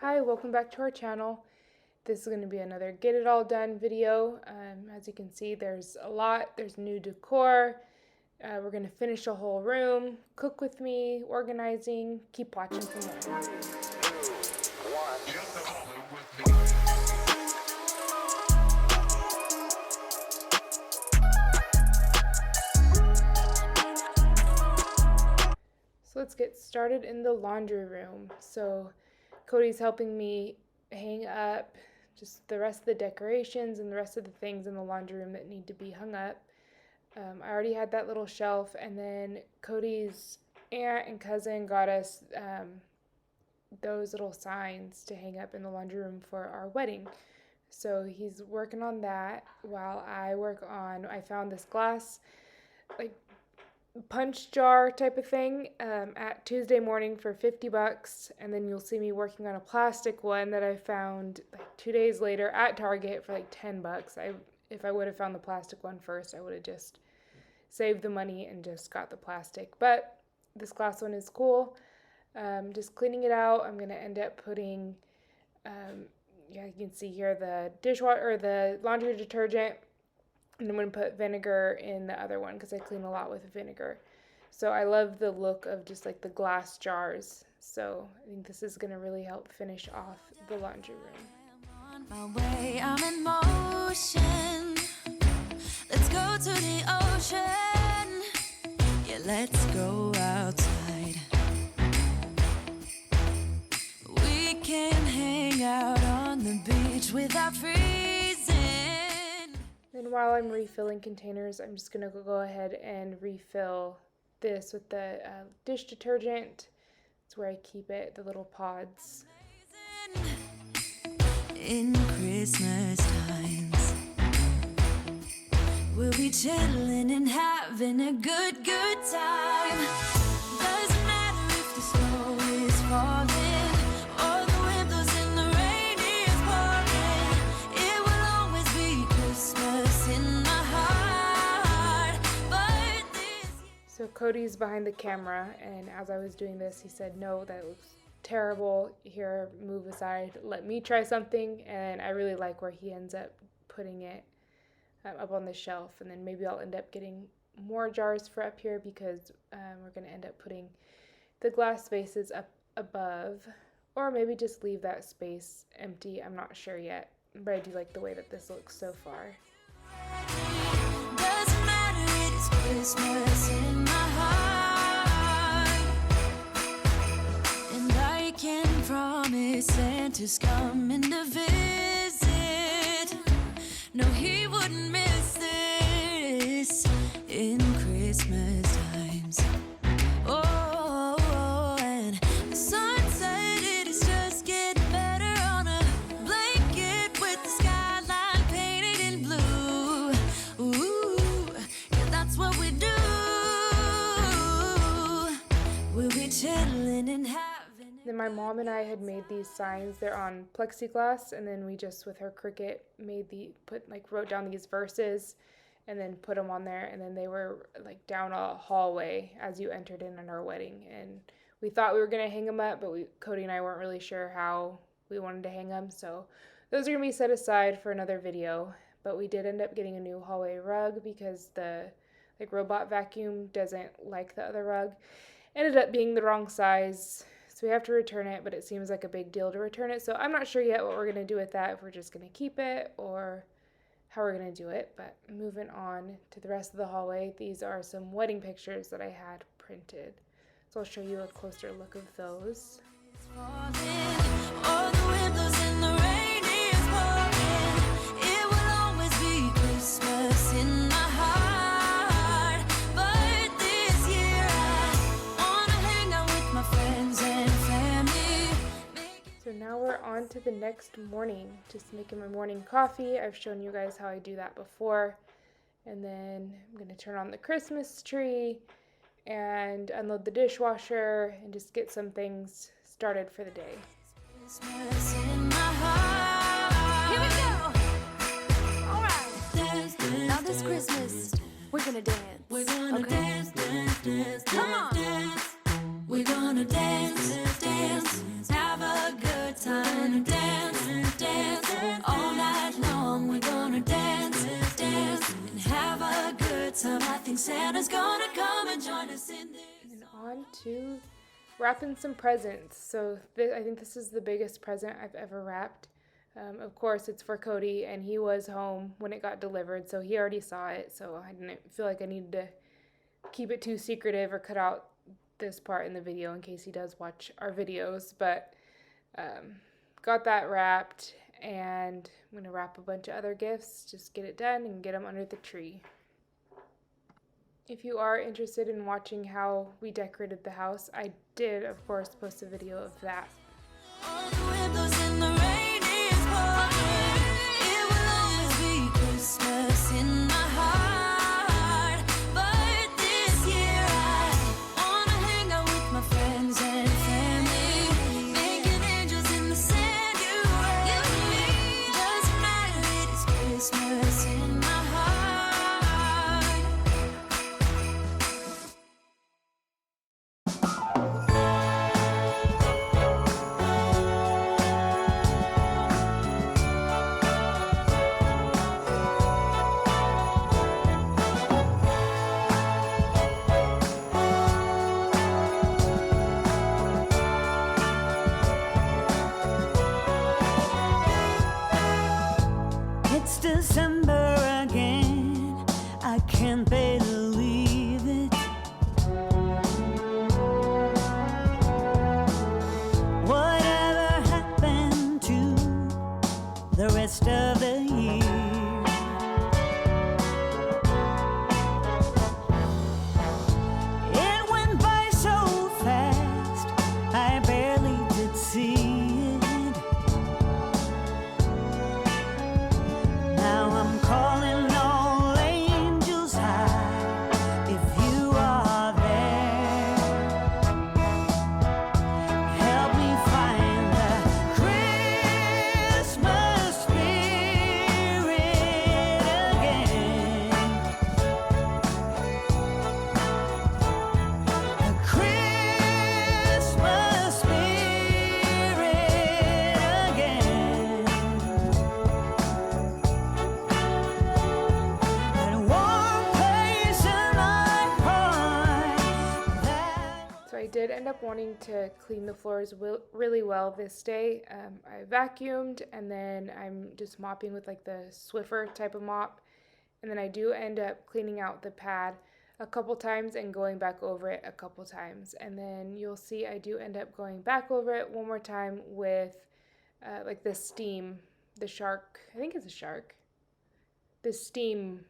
Hi, welcome back to our channel. This is going to be another get it all done video. As you can see, there's a lot. There's new decor. We're going to finish a whole room, cook with me, organizing. Keep watching for more. So let's get started in the laundry room. So Cody's helping me hang up just the rest of the decorations and the rest of the things in the laundry room that need to be hung up. I already had that little shelf, and then Cody's aunt and cousin got us those little signs to hang up in the laundry room for our wedding. So he's working on that while I found this glass, like, punch jar type of thing at Tuesday morning for $50, and then you'll see me working on a plastic one that I found like 2 days later at Target for like $10. If I would have found the plastic one first, I would have just saved the money and just got the plastic. But this glass one is cool. Just cleaning it out. I'm gonna end up putting you can see here the dishwasher or the laundry detergent. And I'm going to put vinegar in the other one because I clean a lot with vinegar. So I love the look of just like the glass jars. So I think this is going to really help finish off the laundry room. On my way, I'm in motion. Let's go to the ocean. Yeah, let's go outside. We can hang out on the beach without freezing. And while I'm refilling containers, I'm just going to go ahead and refill this with the dish detergent. That's where I keep it, the little pods. In Christmas times, we'll be chilling and having a good time. Doesn't matter if the snow is falling or the wind blows and the rain is pouring. It will always be Christmas in my heart. But this year... So Cody's behind the camera, and as I was doing this, he said, "No, that looks terrible. Here, move aside. Let me try something." And I really like where he ends up putting it up on the shelf. And then maybe I'll end up getting more jars for up here because we're going to end up putting the glass vases up above. Or maybe just leave that space empty. I'm not sure yet. But I do like the way that this looks so far. Doesn't matter, it is Christmas in my heart. And I can promise Santa's coming to visit. No, he wouldn't miss this in Christmas times. Oh, and the sun said it is just getting better on a blanket with the skyline painted in blue. Ooh, yeah, that's what we do. We'll be chilling and having. Then my mom and I had made these signs. They're on plexiglass, and then we just with her Cricut wrote down these verses and then put them on there, and then they were like down a hallway as you entered in our wedding. And we thought we were gonna hang them up, but Cody and I weren't really sure how we wanted to hang them, so those are gonna be set aside for another video. But we did end up getting a new hallway rug because the robot vacuum doesn't like the other rug. Ended up being the wrong size. So we have to return it, but it seems like a big deal to return it. So I'm not sure yet what we're going to do with that, if we're just going to keep it or how we're going to do it. But moving on to the rest of the hallway, these are some wedding pictures that I had printed. So I'll show you a closer look of those. All the windows and the rain is pouring. It will always be Christmas in my heart. But this year I wanna hang out with my friends and family. So now we're on to the next morning, just making my morning coffee. I've shown you guys how I do that before. And then I'm going to turn on the Christmas tree and unload the dishwasher and just get some things started for the day. Christmas in my heart. Here we go. All right. Now this Christmas, we're gonna dance. We're gonna dance, dance, dance, come on. Dance. We're gonna dance, dance, have a good time. Dance, dance, all night long. We're gonna dance, dance, and have a good time. I think Santa's gonna come and join us in this. And on to wrapping some presents. So I think this is the biggest present I've ever wrapped. Of course, it's for Cody, and he was home when it got delivered, so he already saw it. So I didn't feel like I needed to keep it too secretive or cut out this part in the video in case he does watch our videos. But got that wrapped, and I'm going to wrap a bunch of other gifts, just get it done and get them under the tree. If you are interested in watching how we decorated the house, I did, of course, post a video of that. All the windows in the rain is pouring. It will always be Christmas in my heart. But this year I wanna hang out with my friends and family, making angels in the sand. You and me, doesn't matter, it is Christmas in my heart. It's December again, I can't believe it. Whatever happened to the rest of the year? It went by so fast, I barely did see it. Now I'm calling all angels high. If you are there, help me find the Christmas spirit again. The Christmas spirit again. So I did end up wanting to clean the floors really well this day. I vacuumed, and then I'm just mopping with like the Swiffer type of mop. And then I do end up cleaning out the pad a couple times and going back over it a couple times. And then you'll see I do end up going back over it one more time with like the steam, the shark, I think it's a shark, the steam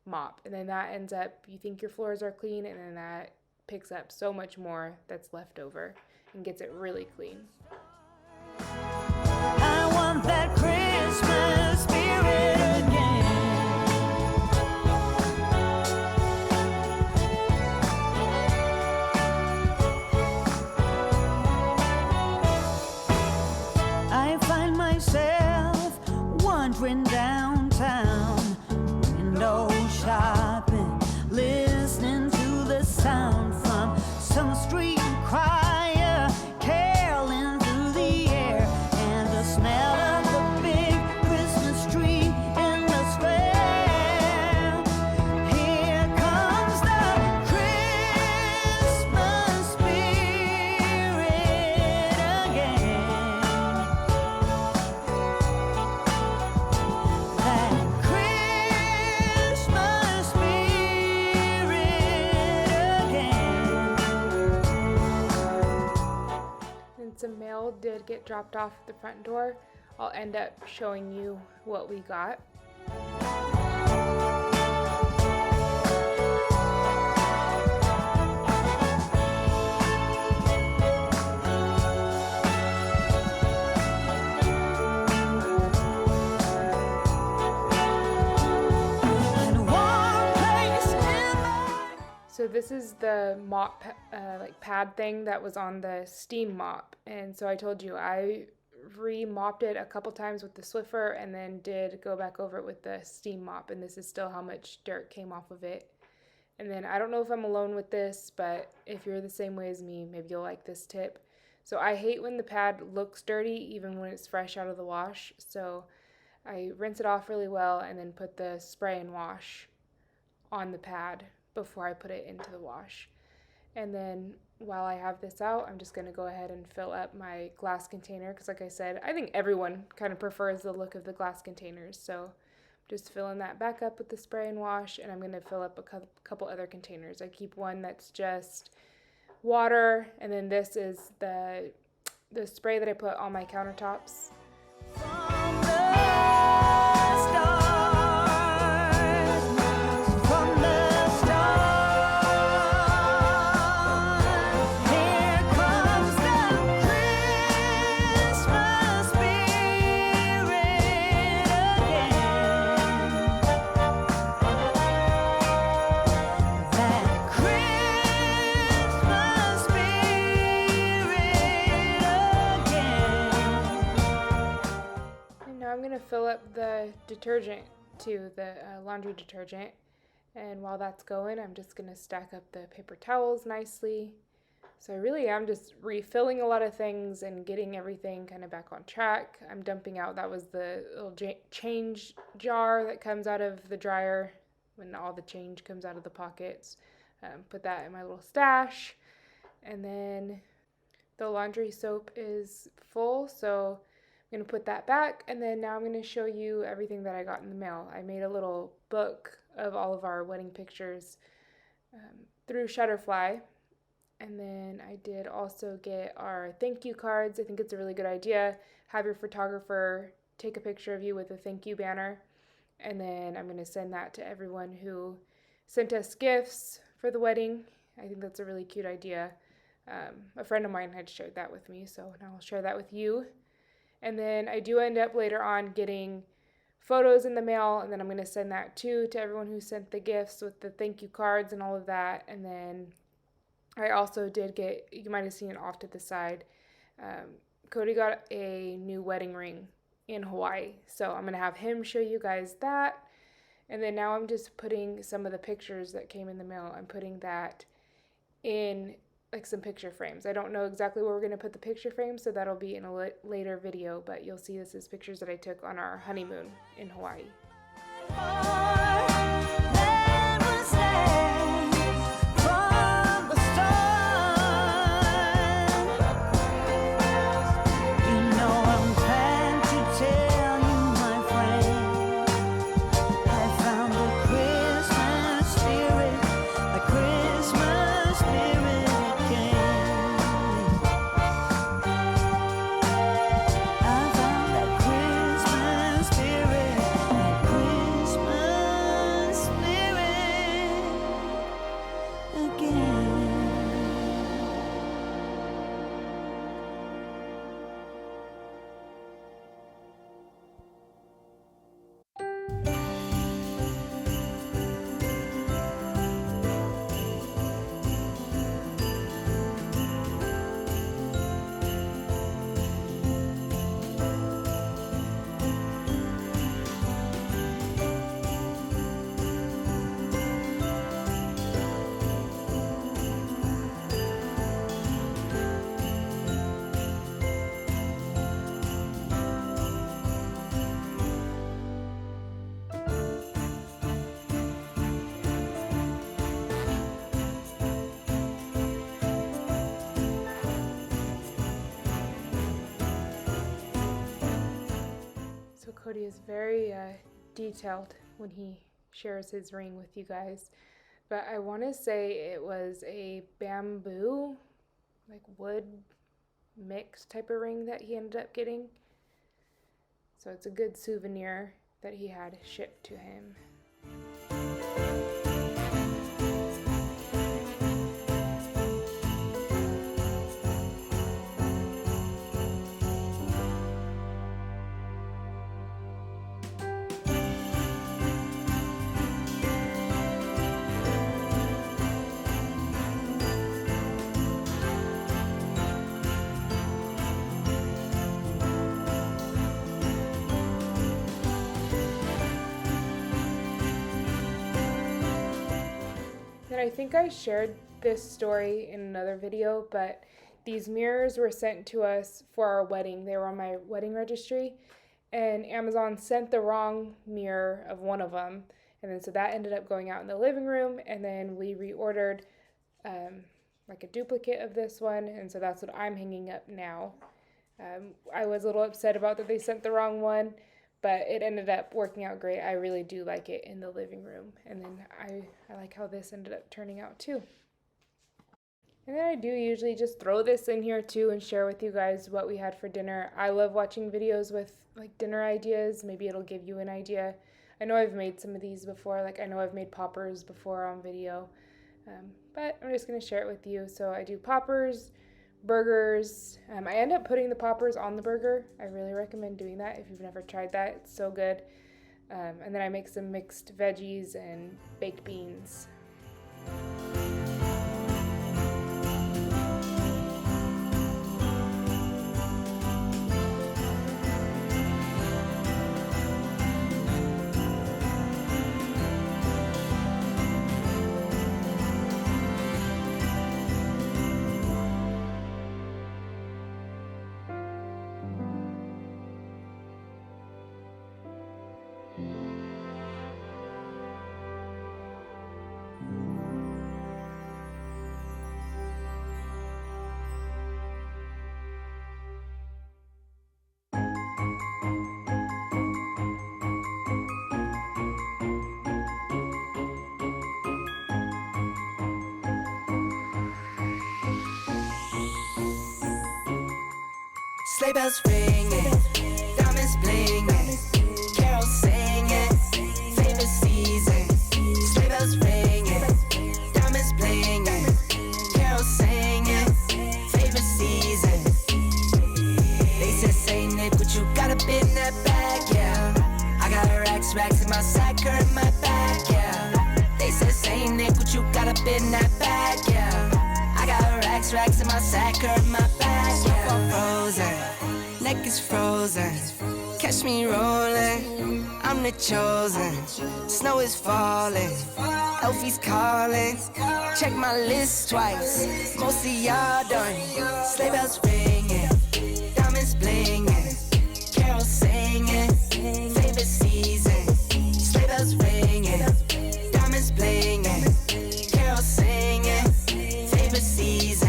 mop. And then that ends up, you think your floors are clean, and then that picks up so much more that's left over and gets it really clean. I want that Christmas spirit again. I find myself wandering downtown, window shopping, listening to the sound from some street choir, caroling through the air, and the smell of the big Christmas tree in the square. Here comes the Christmas spirit again. That Christmas spirit again. And some mail did get dropped off at the front door. I'll end up showing you what we got. In one place in my So this is the mop like pad thing that was on the steam mop. And so I told you I re-mopped it a couple times with the Swiffer and then did go back over it with the steam mop. And this is still how much dirt came off of it. And then I don't know if I'm alone with this, but if you're the same way as me, maybe you'll like this tip. So I hate when the pad looks dirty even when it's fresh out of the wash. So I rinse it off really well and then put the spray and wash on the pad before I put it into the wash. And then while I have this out, I'm just going to go ahead and fill up my glass container because, like I said, I think everyone kind of prefers the look of the glass containers. So I'm just filling that back up with the spray and wash, and I'm going to fill up a couple other containers. I keep one that's just water, and then this is the spray that I put on my countertops. From the start, from the start, here comes the Christmas spirit again. That Christmas spirit again. And now I'm going to fill up the detergent too, the laundry detergent. And while that's going, I'm just going to stack up the paper towels nicely. So I really am just refilling a lot of things and getting everything kind of back on track. I'm dumping out, that was the little change jar that comes out of the dryer when all the change comes out of the pockets. Put that in my little stash. And then the laundry soap is full, so I'm going to put that back. And then now I'm going to show you everything that I got in the mail. I made a little book of all of our wedding pictures through Shutterfly. And then I did also get our thank you cards. I think it's a really good idea. Have your photographer take a picture of you with a thank you banner. And then I'm going to send that to everyone who sent us gifts for the wedding. I think that's a really cute idea. A friend of mine had shared that with me, so now I'll share that with you. And then I do end up later on getting photos in the mail, and then I'm going to send that too to everyone who sent the gifts with the thank you cards and all of that. And then I also did get, you might have seen it off to the side, Cody got a new wedding ring in Hawaii. So I'm going to have him show you guys that. And then now I'm just putting some of the pictures that came in the mail, I'm putting that in like some picture frames. I don't know exactly where we're going to put the picture frames, so that'll be in a later video, but you'll see this is pictures that I took on our honeymoon in Hawaii. Cody is very detailed when he shares his ring with you guys, but I want to say it was a bamboo, like wood mix type of ring that he ended up getting. So it's a good souvenir that he had shipped to him. Then I think I shared this story in another video, but these mirrors were sent to us for our wedding. They were on my wedding registry, and Amazon sent the wrong mirror of one of them. And then so that ended up going out in the living room, and then we reordered like a duplicate of this one, and so that's what I'm hanging up now. I was a little upset about that they sent the wrong one, but it ended up working out great. I really do like it in the living room, and then I like how this ended up turning out too. And then I do usually just throw this in here too and share with you guys what we had for dinner. I love watching videos with like dinner ideas. Maybe it'll give you an idea. I know I've made some of these before, like I know I've made poppers before on video, but I'm just going to share it with you. So I do poppers, burgers. I end up putting the poppers on the burger. I really recommend doing that if you've never tried that. It's so good. And then I make some mixed veggies and baked beans. Sleigh bells ringing, diamonds blinging, carols singing, favorite season. Sleigh bells ringing, diamonds blinging, carols singing, favorite season. They said, Saint Nick, what you got up in that bag, yeah? I got racks in my sack or in my bag, yeah. They said, Saint Nick, what you got up in that bag, yeah? I got racks in my sack or in my bag, yeah. Frozen, neck is frozen, catch me rolling, I'm the chosen. Snow is falling, Elfie's calling, check my list twice, most of y'all done. Sleigh bells ringing, diamonds blinging, carols singing, favorite season. Sleigh bells ringing, diamonds blinging, carols singing, favorite season.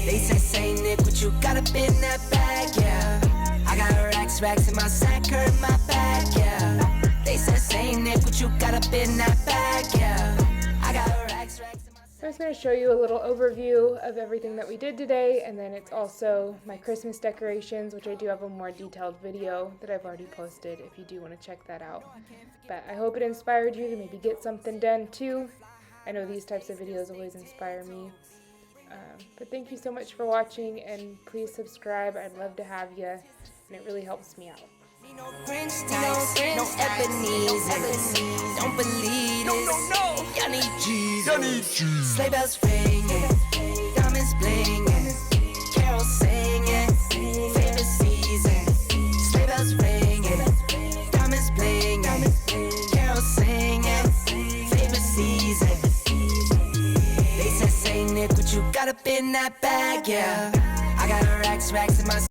They say, Saint Nick, what you got up in that bag, yeah? I got racks in my sack or in my bag, yeah. They said, Saint Nick, what you got up in that bag, yeah? I got racks in my sack. I'm just going to show you a little overview of everything that we did today, and then it's also my Christmas decorations, which I do have a more detailed video that I've already posted if you do want to check that out. But I hope it inspired you to maybe get something done too. I know these types of videos always inspire me. But thank you so much for watching, and please subscribe. I'd love to have you, and it really helps me out. No Grinch types, no Ebenezer. Don't believe this. No. Y'all need Jesus. Sleigh bells ringing, diamonds blinging, carols singing, favorite season. Sleigh bells ringing, diamonds blinging, carols singing, favorite season. They said, Saint Nick, what you got up in that bag, yeah? I got racks in my